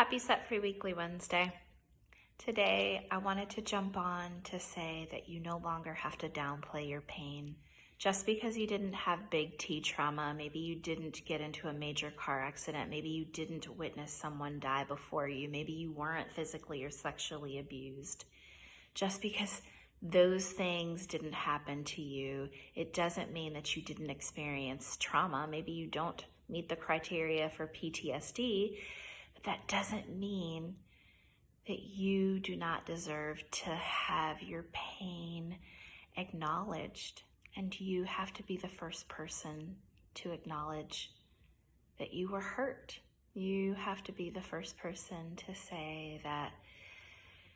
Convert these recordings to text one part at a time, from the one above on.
Happy Set Free Weekly Wednesday. Today, I wanted to jump on to say that you no longer have to downplay your pain. Just because you didn't have big T trauma, maybe you didn't get into a major car accident, maybe you didn't witness someone die before you, maybe you weren't physically or sexually abused. Just because those things didn't happen to you, it doesn't mean that you didn't experience trauma. Maybe you don't meet the criteria for PTSD, but that doesn't mean that you do not deserve to have your pain acknowledged. And you have to be the first person to acknowledge that you were hurt. You have to be the first person to say that,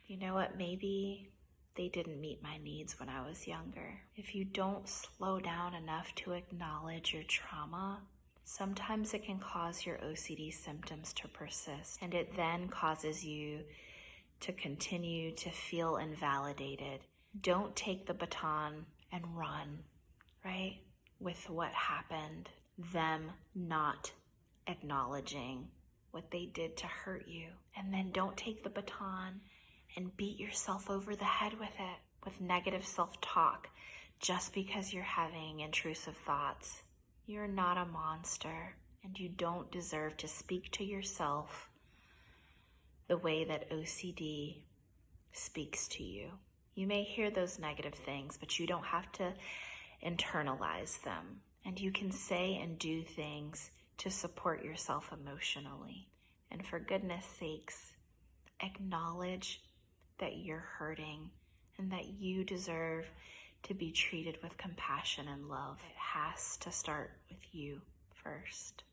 you know what, maybe they didn't meet my needs when I was younger. If you don't slow down enough to acknowledge your trauma, sometimes it can cause your OCD symptoms to persist, and it then causes you to continue to feel invalidated. Don't take the baton and run, right? With what happened, them not acknowledging what they did to hurt you. And then don't take the baton and beat yourself over the head with it, with negative self-talk, just because you're having intrusive thoughts. You're not a monster, and you don't deserve to speak to yourself the way that OCD speaks to you. You may hear those negative things, but you don't have to internalize them. And you can say and do things to support yourself emotionally. And for goodness sakes, acknowledge that you're hurting and that you deserve to be treated with compassion and love. It has to start with you first.